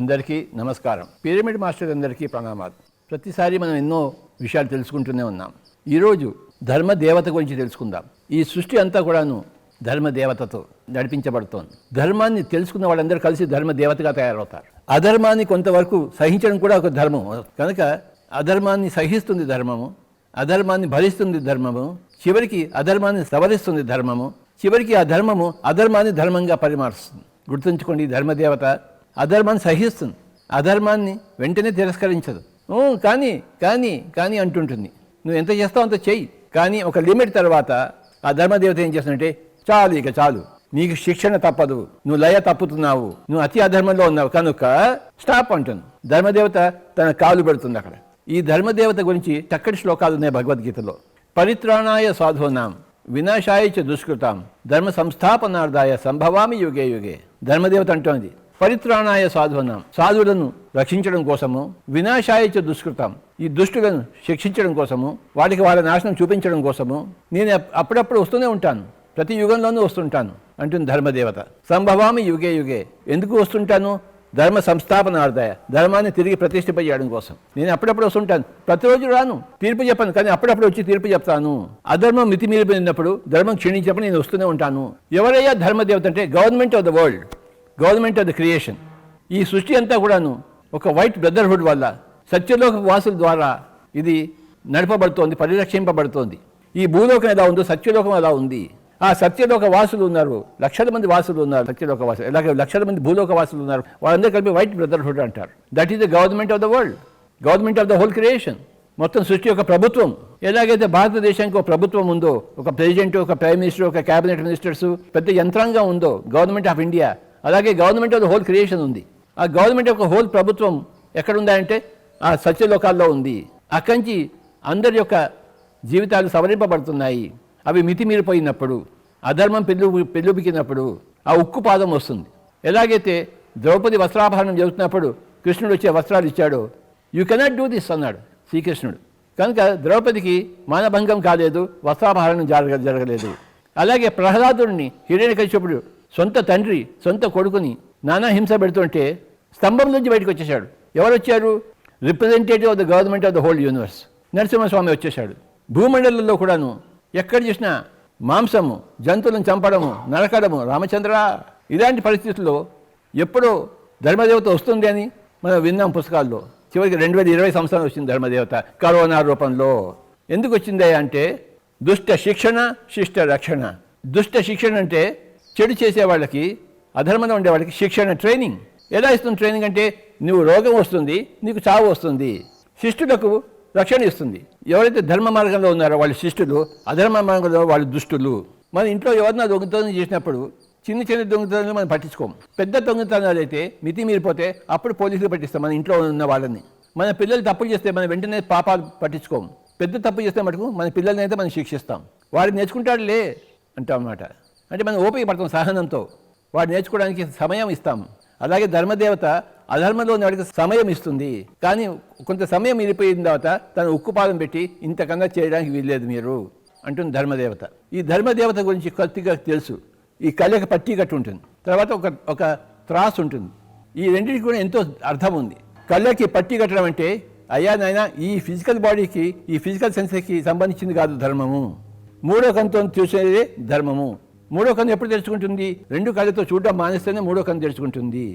అందరికీ నమస్కారం. Pyramid master అందరికీ ప్రణామాలు. ప్రతిసారి మనం ఎన్నో విషయాలు తెలుసుకుంటూనే ఉన్నాం. ఈరోజు ధర్మదేవత గురించి తెలుసుకుందాం. ఈ సృష్టి అంతా కూడాను ధర్మదేవతతో నడిపించబడుతోంది. ధర్మాన్ని తెలుసుకున్న వాళ్ళందరూ కలిసి ధర్మదేవతగా తయారవుతారు. అధర్మాన్ని కొంతవరకు సహించడం కూడా ఒక ధర్మం కనుక అధర్మాన్ని సహిస్తుంది ధర్మము, అధర్మాన్ని భరిస్తుంది ధర్మము, చివరికి అధర్మాన్ని సవరిస్తుంది ధర్మము, చివరికి ఆ ధర్మము అధర్మాన్ని ధర్మంగా పరిమారుస్తుంది. గుర్తుంచుకోండి, ధర్మదేవత అధర్మాన్ని సహిస్తుంది, అధర్మాన్ని వెంటనే తిరస్కరించదు. కానీ కానీ కానీ అంటుంటుంది. నువ్వు ఎంత చేస్తావు అంత చెయ్యి, కానీ ఒక లిమిట్ తర్వాత ఆ ధర్మదేవత ఏం చేస్తుందంటే చాలు, ఇక చాలు, నీకు శిక్షణ తప్పదు, నువ్వు లయ తప్పుతున్నావు, నువ్వు అతి అధర్మంలో ఉన్నావు కనుక స్టాప్ అంటుంది. ధర్మదేవత తన కాలు పెడుతుంది అక్కడ. ఈ ధర్మదేవత గురించి చక్కటి శ్లోకాలు ఉన్నాయి భగవద్గీతలో. పరిత్రాణాయ సాధూనాం వినాశాయ చ దుష్కృతాం ధర్మ సంస్థాపనార్థాయ సంభవామి యుగే యుగే. ధర్మదేవత అంటోంది పరిత్రాణాయ సాధూనాం, సాధువులను రక్షించడం కోసము, వినాశాయ చ దుష్కృతాం, ఈ దుష్టులను శిక్షించడం కోసము, వాటికి వాళ్ళ నాశనం చూపించడం కోసము నేను అప్పుడప్పుడు వస్తూనే ఉంటాను, ప్రతి యుగంలోనూ వస్తుంటాను అంటుంది ధర్మదేవత. సంభవామి యుగే యుగే. ఎందుకు వస్తుంటాను? ధర్మ సంస్థాపనార్థాయ, ధర్మాన్ని తిరిగి ప్రతిష్ఠింపజేయడం కోసం. నేను అప్పుడప్పుడు వస్తుంటాను, ప్రతిరోజు రాను, తీర్పు చెప్పను, కానీ అప్పుడప్పుడు వచ్చి తీర్పు చెప్తాను. అధర్మం మితిమీరిపోయినప్పుడు, ధర్మం క్షీణించినప్పుడు నేను వస్తూనే ఉంటాను. ఎవరయ్యా ధర్మదేవత అంటే government of the world, government of the creation. ఈ సృష్టి అంతా కూడాను ఒక వైట్ బ్రదర్హుడ్ వల్ల, సత్యలోక వాసుల ద్వారా ఇది నడపబడుతోంది, పరిరక్షింపబడుతోంది. ఈ భూలోకం ఎలా ఉందో సత్యలోకం ఎలా ఉంది. ఆ సత్యలోక వాసులు ఉన్నారు, లక్షల మంది వాసులు ఉన్నారు సత్యలోక వాసులు, అలాగే లక్షల మంది భూలోక వాసులు ఉన్నారు, వాళ్ళందరూ కలిపి వైట్ బ్రదర్హుడ్ అంటారు. That is the government of the world, government of the whole creation. మొత్తం సృష్టి యొక్క ప్రభుత్వం. ఎలాగైతే భారతదేశానికి ఒక ప్రభుత్వం ఉందో, ఒక ప్రెసిడెంట్, ఒక ప్రైమ్ మినిస్టర్, ఒక క్యాబినెట్ మినిస్టర్స్, పెద్ద యంత్రాంగం ఉందో గవర్నమెంట్ ఆఫ్ ఇండియా, అలాగే government of the whole creation ఉంది. ఆ గవర్నమెంట్ యొక్క హోల్ ప్రభుత్వం ఎక్కడుందా అంటే ఆ సత్యలోకాల్లో ఉంది. అక్కడి నుంచి అందరి యొక్క జీవితాలు సవరింపబడుతున్నాయి. అవి మితిమీరిపోయినప్పుడు, అధర్మం పెళ్ళుబికినప్పుడు ఆ ఉక్కు పాదం వస్తుంది. ఎలాగైతే ద్రౌపది వస్త్రాపహరణం జరుగుతున్నప్పుడు కృష్ణుడు వచ్చే వస్త్రాలు ఇచ్చాడో, యూ కెనాట్ డూ దిస్ అన్నాడు శ్రీకృష్ణుడు. కనుక ద్రౌపదికి మానభంగం కాలేదు, వస్త్రాపహరణం జరగలేదు. అలాగే ప్రహ్లాదుడిని హిరణ్యకశిపుడు సొంత తండ్రి సొంత కొడుకుని నానా హింస పెడుతుంటే స్తంభం నుంచి బయటకు వచ్చేశాడు. ఎవరు వచ్చారు? Representative of the government of the whole universe, Narasimhaswamy వచ్చేశాడు. భూమండలంలో కూడాను ఎక్కడ చూసినా మాంసము, జంతువులను చంపడము, నరకడము, రామచంద్ర. ఇలాంటి పరిస్థితుల్లో ఎప్పుడో ధర్మదేవత వస్తుంది అని మనం విన్నాం పుస్తకాల్లో. చివరికి 2020 సంవత్సరం వచ్చింది ధర్మదేవత కరోనా రూపంలో. ఎందుకు వచ్చింది అంటే దుష్ట శిక్షణ, శిష్ట రక్షణ. దుష్ట శిక్షణ అంటే చెడు చేసే వాళ్ళకి, అధర్మంలో ఉండే వాళ్ళకి శిక్షణ, ట్రైనింగ్. ఎలా ఇస్తుంది ట్రైనింగ్ అంటే నువ్వు రోగం వస్తుంది, నీకు చావు వస్తుంది. శిష్టులకు రక్షణ ఇస్తుంది. ఎవరైతే ధర్మ మార్గంలో ఉన్నారో వాళ్ళు శిష్టులు, అధర్మ మార్గంలో వాళ్ళు దుష్టులు. మన ఇంట్లో ఎవరైనా దొంగతనం చేసినప్పుడు చిన్న చిన్న దొంగతనాలు మనం పట్టించుకోము. పెద్ద దొంగతనాలు అయితే మితిమీరిపోతే అప్పుడు పోలీసులు పట్టిస్తాం మన ఇంట్లో ఉన్న వాళ్ళని. మన పిల్లలు తప్పులు చేస్తే మనం వెంటనే పాపాలు పట్టించుకోము. పెద్ద తప్పు చేస్తే మటుకు మన పిల్లల్ని అయితే మనం శిక్షిస్తాం. వాడు నేర్చుకుంటాడులే అంటాం అన్నమాట. అంటే మనం ఓపిక పడతాం, సహనంతో వాడు నేర్చుకోవడానికి సమయం ఇస్తాం. అలాగే ధర్మదేవత అధర్మంలో వాడికి సమయం ఇస్తుంది, కానీ కొంత సమయం మిగిలిపోయిన తర్వాత తన ఉక్కుపాదం పెట్టి ఇంతకన్నా చేయడానికి వీల్లేదు మీరు అంటుంది ధర్మదేవత. ఈ ధర్మదేవత గురించి కొద్దిగా తెలుసు. ఈ కళ్ళకి పట్టీ కట్టు ఉంటుంది, తర్వాత ఒక త్రాసు ఉంటుంది. ఈ రెండింటికి కూడా ఎంతో అర్థం ఉంది. కళ్ళకి పట్టీ కట్టడం అంటే అయ్యా నాయన ఈ ఫిజికల్ బాడీకి, ఈ ఫిజికల్ సెన్సెస్కి సంబంధించింది కాదు ధర్మము. మూడో కన్నుతో చూసేదే ధర్మము. మూడో కన్ను ఎప్పుడు తెరుచుకుంటుంది? 2 కళ్ళతో చూడడం మానేస్తేనే మూడో కన్ను తెరుచుకుంటుంది.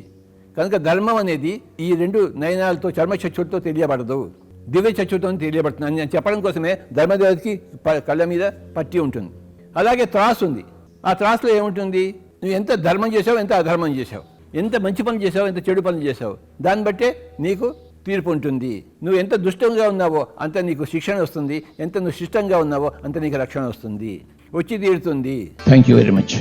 కనుక ధర్మం అనేది ఈ 2 నయనాలతో, చర్మచక్షులతో తెలియబడదు, దివ్య చక్షుతో తెలియబడుతుంది అని చెప్పడం కోసమే ధర్మదేవతకి కళ్ళ మీద పట్టి ఉంటుంది. అలాగే త్రాసు ఉంది. ఆ త్రాసులో ఏముంటుంది? నువ్వు ఎంత ధర్మం చేసావు, ఎంత అధర్మం చేసావు, ఎంత మంచి పనులు చేసావు, ఎంత చెడు పనులు చేసావు, దాన్ని బట్టే నీకు తీర్పు ఉంటుంది. నువ్వు ఎంత దుష్టంగా ఉన్నావో అంత నీకు శిక్షణ వస్తుంది, ఎంత నువ్వు శిష్టంగా ఉన్నావో అంత నీకు రక్షణ వస్తుంది, వచ్చి తీరుతుంది. Thank you very much.